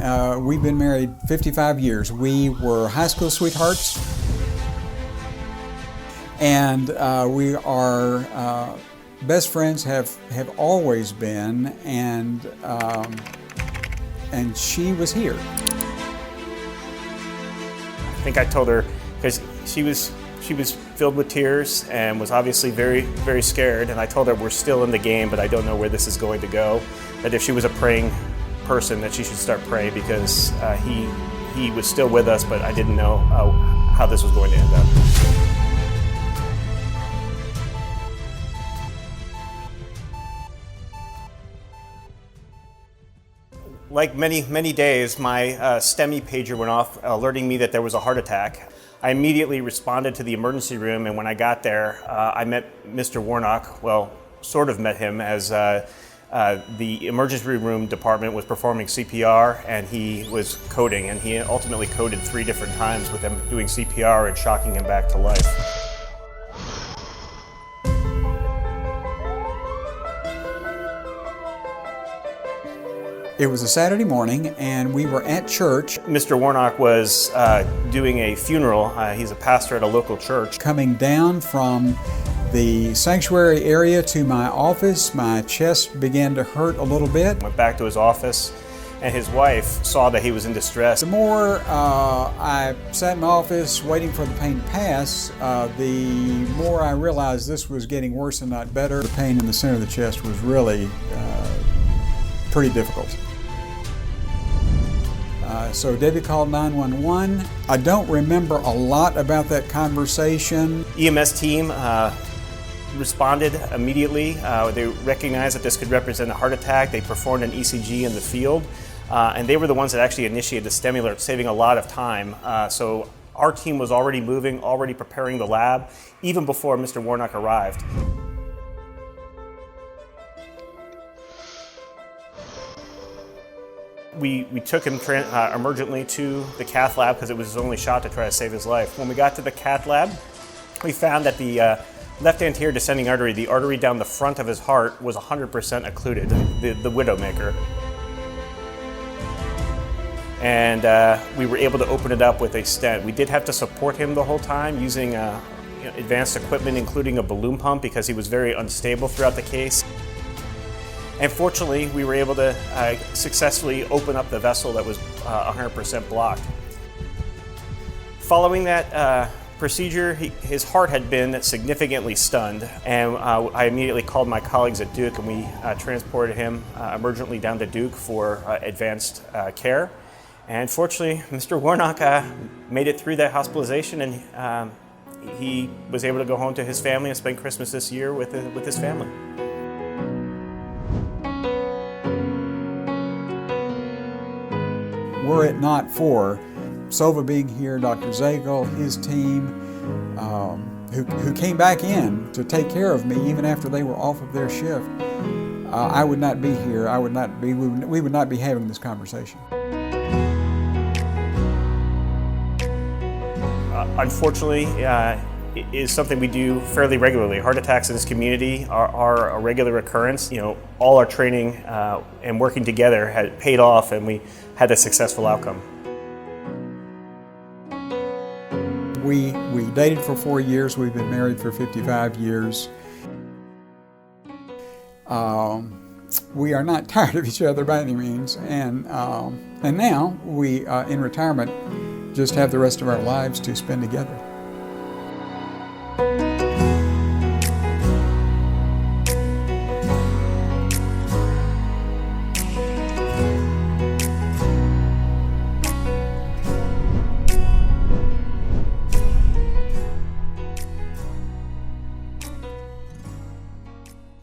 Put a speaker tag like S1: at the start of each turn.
S1: We've been married 55 years. We were high school sweethearts, and we are best friends, have always been, and she was here.
S2: I think I told her, because she was filled with tears and was obviously very, very scared, and I told her we're still in the game, but I don't know where this is going to go. That if she was a praying person, that she should start praying, because he was still with us, but I didn't know how this was going to end up. Like many days, my STEMI pager went off, alerting me that there was a heart attack. I immediately responded to the emergency room, and when I got there, I met Mr. Warnock. Well, sort of met him, as the emergency room department was performing CPR, and he was coding, and he ultimately coded 3 different times with them doing CPR and shocking him back to life.
S1: It was a Saturday morning, and we were at church.
S2: Mr. Warnock was doing a funeral. He's a pastor at a local church.
S1: Coming down from the sanctuary area to my office, my chest began to hurt a little bit.
S2: Went back to his office, and his wife saw that he was in distress.
S1: The more I sat in my office waiting for the pain to pass, the more I realized this was getting worse and not better. The pain in the center of the chest was really pretty difficult. So Debbie called 911. I don't remember a lot about that conversation.
S2: EMS team responded immediately. They recognized that this could represent a heart attack. They performed an ECG in the field, and they were the ones that actually initiated the STEMI alert, saving a lot of time. So our team was already moving, already preparing the lab, even before Mr. Warnock arrived. We took him emergently to the cath lab, because it was his only shot to try to save his life. When we got to the cath lab, we found that the left anterior descending artery, the artery down the front of his heart, was 100% occluded, the widowmaker. And we were able to open it up with a stent. We did have to support him the whole time using advanced equipment, including a balloon pump, because he was very unstable throughout the case. And fortunately, we were able to successfully open up the vessel that was 100% blocked. Following that procedure, his heart had been significantly stunned, and I immediately called my colleagues at Duke, and we transported him emergently down to Duke for advanced care. And fortunately, Mr. Warnock made it through that hospitalization, and he was able to go home to his family and spend Christmas this year with his family.
S1: Were it not for Sovah being here, Dr. Zagel, his team, who came back in to take care of me even after they were off of their shift, I would not be here. We would not be having this conversation.
S2: Unfortunately, it is something we do fairly regularly. Heart attacks in this community are a regular occurrence. All our training and working together had paid off, and we had a successful outcome.
S1: We dated for 4 years. We've been married for 55 years. We are not tired of each other by any means, and now we, in retirement, just have the rest of our lives to spend together.